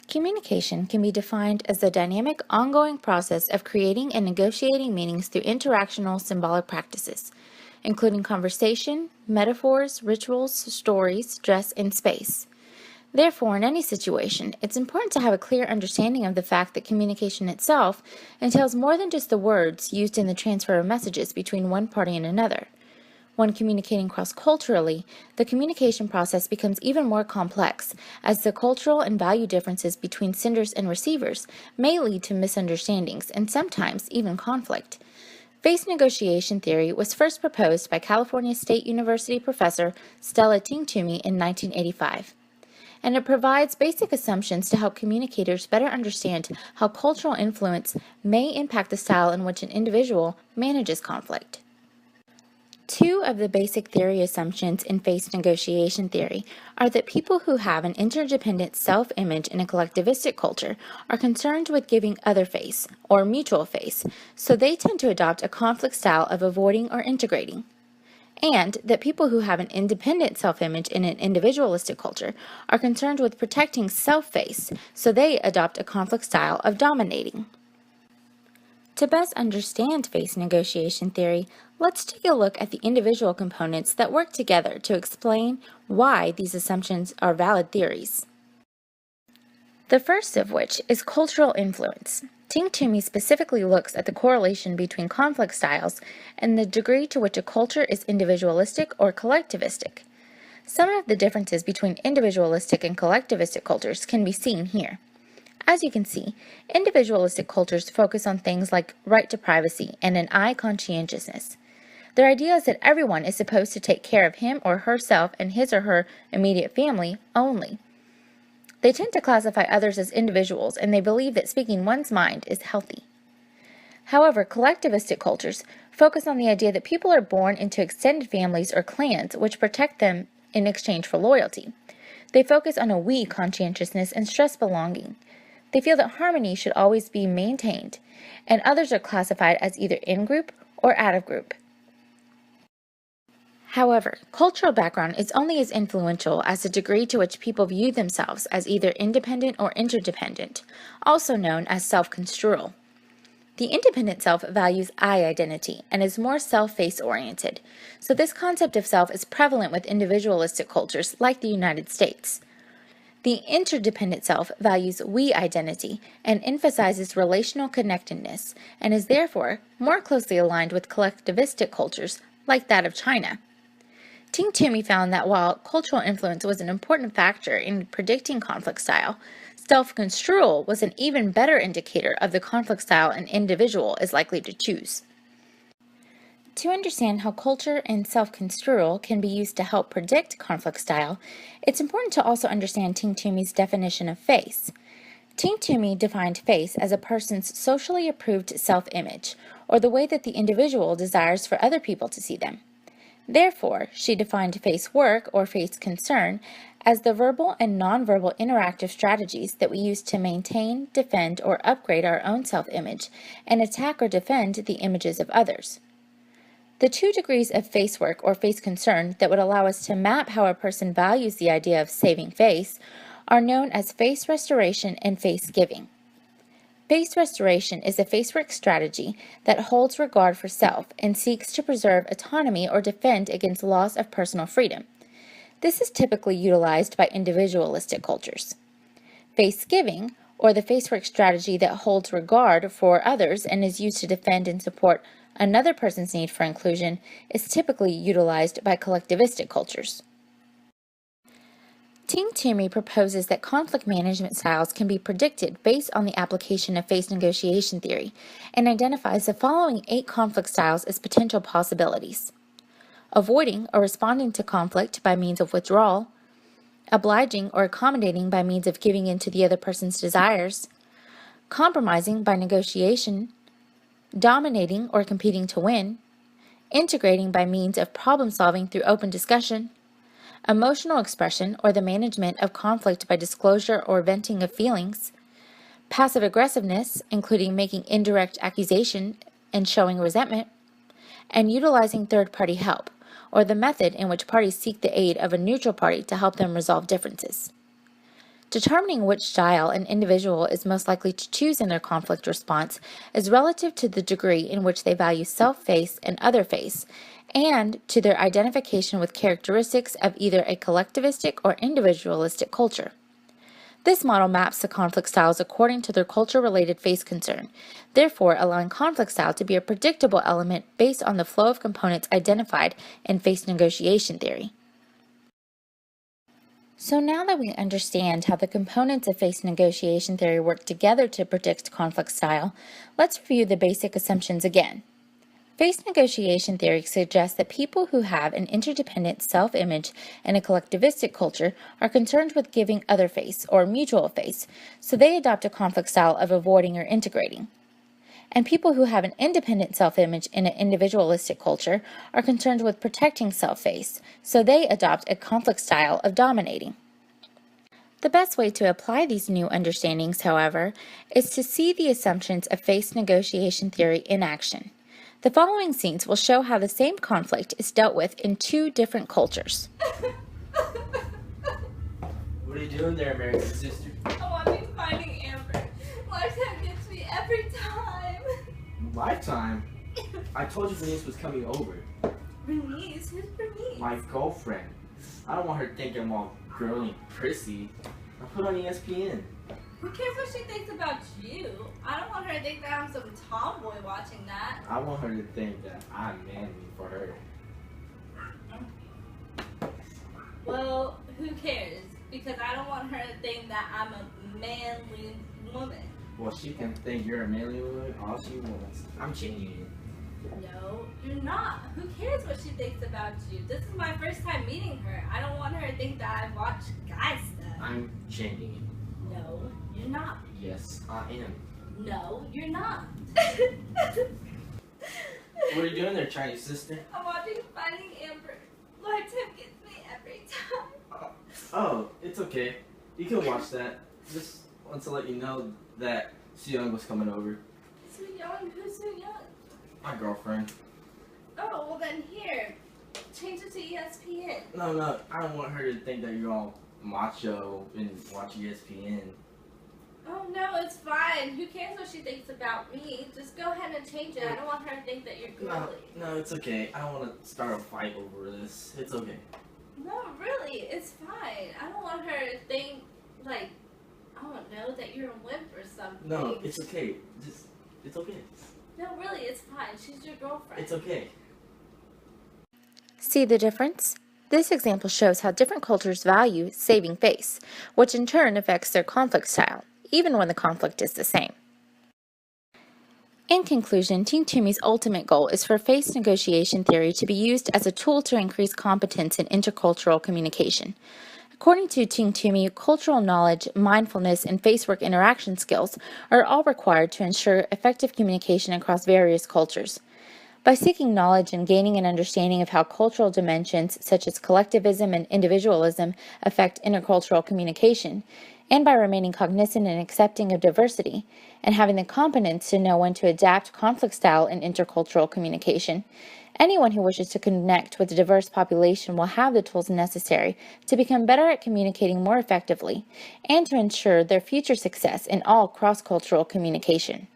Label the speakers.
Speaker 1: Communication can be defined as the dynamic, ongoing process of creating and negotiating meanings through interactional symbolic practices, including conversation, metaphors, rituals, stories, dress, and space. Therefore, in any situation, it's important to have a clear understanding of the fact that communication itself entails more than just the words used in the transfer of messages between one party and another. When communicating cross-culturally, the communication process becomes even more complex, as the cultural and value differences between senders and receivers may lead to misunderstandings and sometimes even conflict. Face negotiation theory was first proposed by California State University professor Stella Tingtoomey in 1985. And it provides basic assumptions to help communicators better understand how cultural influence may impact the style in which an individual manages conflict. Two of the basic theory assumptions in face negotiation theory are that people who have an interdependent self-image in a collectivistic culture are concerned with giving other face, or mutual face, so they tend to adopt a conflict style of avoiding or integrating. And that people who have an independent self-image in an individualistic culture are concerned with protecting self-face, so they adopt a conflict style of dominating. To best understand face negotiation theory, let's take a look at the individual components that work together to explain why these assumptions are valid theories. The first of which is cultural influence. Tingtoomey specifically looks at the correlation between conflict styles and the degree to which a culture is individualistic or collectivistic. Some of the differences between individualistic and collectivistic cultures can be seen here. As you can see, individualistic cultures focus on things like right to privacy and an I conscientiousness. Their idea is that everyone is supposed to take care of him or herself and his or her immediate family only. They tend to classify others as individuals, and they believe that speaking one's mind is healthy. However, collectivistic cultures focus on the idea that people are born into extended families or clans which protect them in exchange for loyalty. They focus on a we conscientiousness and stress belonging. They feel that harmony should always be maintained, and others are classified as either in-group or out-of-group. However, cultural background is only as influential as the degree to which people view themselves as either independent or interdependent, also known as self-construal. The independent self values I identity and is more self-face oriented, so this concept of self is prevalent with individualistic cultures like the United States. The interdependent self values we identity and emphasizes relational connectedness and is therefore more closely aligned with collectivistic cultures like that of China. Tingtoomey found that while cultural influence was an important factor in predicting conflict style, self-construal was an even better indicator of the conflict style an individual is likely to choose. To understand how culture and self-construal can be used to help predict conflict style, it's important to also understand Tingtoomey's definition of face. Tingtoomey defined face as a person's socially approved self-image, or the way that the individual desires for other people to see them. Therefore, she defined face work or face concern as the verbal and nonverbal interactive strategies that we use to maintain, defend, or upgrade our own self-image and attack or defend the images of others. The 2 degrees of face work or face concern that would allow us to map how a person values the idea of saving face are known as face restoration and face giving. Face restoration is a face work strategy that holds regard for self and seeks to preserve autonomy or defend against loss of personal freedom. This is typically utilized by individualistic cultures. Face giving, or the face work strategy that holds regard for others and is used to defend and support another person's need for inclusion, is typically utilized by collectivistic cultures. Tingtoomey proposes that conflict management styles can be predicted based on the application of face negotiation theory and identifies the following 8 conflict styles as potential possibilities: avoiding or responding to conflict by means of withdrawal, obliging or accommodating by means of giving in to the other person's desires, compromising by negotiation, dominating or competing to win, integrating by means of problem solving through open discussion, emotional expression or the management of conflict by disclosure or venting of feelings, passive aggressiveness, including making indirect accusation and showing resentment, and utilizing third-party help, or the method in which parties seek the aid of a neutral party to help them resolve differences. Determining which style an individual is most likely to choose in their conflict response is relative to the degree in which they value self-face and other-face, and to their identification with characteristics of either a collectivistic or individualistic culture. This model maps the conflict styles according to their culture-related face concern, therefore allowing conflict style to be a predictable element based on the flow of components identified in face negotiation theory. So now that we understand how the components of face negotiation theory work together to predict conflict style, let's review the basic assumptions again. Face negotiation theory suggests that people who have an interdependent self-image and a collectivistic culture are concerned with giving other face, or mutual face, so they adopt a conflict style of avoiding or integrating. And people who have an independent self-image and an individualistic culture are concerned with protecting self-face, so they adopt a conflict style of dominating. The best way to apply these new understandings, however, is to see the assumptions of face negotiation theory in action. The following scenes will show how the same conflict is dealt with in two different cultures.
Speaker 2: What are you doing there, American sister?
Speaker 3: Oh, I'm finding Amber. Lifetime gets me every time.
Speaker 2: Lifetime? I told you Bernice was coming over.
Speaker 3: Bernice? Who's Bernice?
Speaker 2: My girlfriend. I don't want her to think I'm all girly and prissy. I put on ESPN.
Speaker 3: Who cares what she thinks about you? I don't want her to think that I'm some tomboy watching that.
Speaker 2: I want her to think that I'm manly for her.
Speaker 3: Well, who cares? Because I don't want her to think that I'm a manly woman.
Speaker 2: Well, she can think you're a manly woman all she wants. I'm changing it.
Speaker 3: No, you're not. Who cares what she thinks about you? This is my first time meeting her. I don't want her to think that I watch guy stuff.
Speaker 2: I'm changing it.
Speaker 3: No, you're not.
Speaker 2: Yes, I am.
Speaker 3: No, you're not.
Speaker 2: What are you doing there, Chinese sister?
Speaker 3: I'm watching Finding Amber. Lifetime gets me every time.
Speaker 2: Oh, it's okay. You can watch that. Just want to let you know that Soo-young was coming over.
Speaker 3: So young? Who's so young?
Speaker 2: My girlfriend.
Speaker 3: Oh, well then here. Change it to ESPN.
Speaker 2: No, I don't want her to think that you're all macho and watch ESPN.
Speaker 3: Oh no, it's fine. Who cares what she thinks about me? Just go ahead and change it. I don't want her to think that you're girly.
Speaker 2: No, it's okay. I don't want to start a fight over this. It's okay.
Speaker 3: No, really, it's fine. I don't want her to think, like, I don't know, that you're a wimp or something.
Speaker 2: No, it's okay. It's okay.
Speaker 3: No, really, it's fine. She's your girlfriend.
Speaker 2: It's okay.
Speaker 1: See the difference? This example shows how different cultures value saving face, which in turn affects their conflict style, even when the conflict is the same. In conclusion, Ting Tumi's ultimate goal is for face negotiation theory to be used as a tool to increase competence in intercultural communication. According to Ting Tumi, cultural knowledge, mindfulness, and facework interaction skills are all required to ensure effective communication across various cultures. By seeking knowledge and gaining an understanding of how cultural dimensions such as collectivism and individualism affect intercultural communication, and by remaining cognizant and accepting of diversity, and having the competence to know when to adapt conflict style in intercultural communication, anyone who wishes to connect with a diverse population will have the tools necessary to become better at communicating more effectively and to ensure their future success in all cross-cultural communication.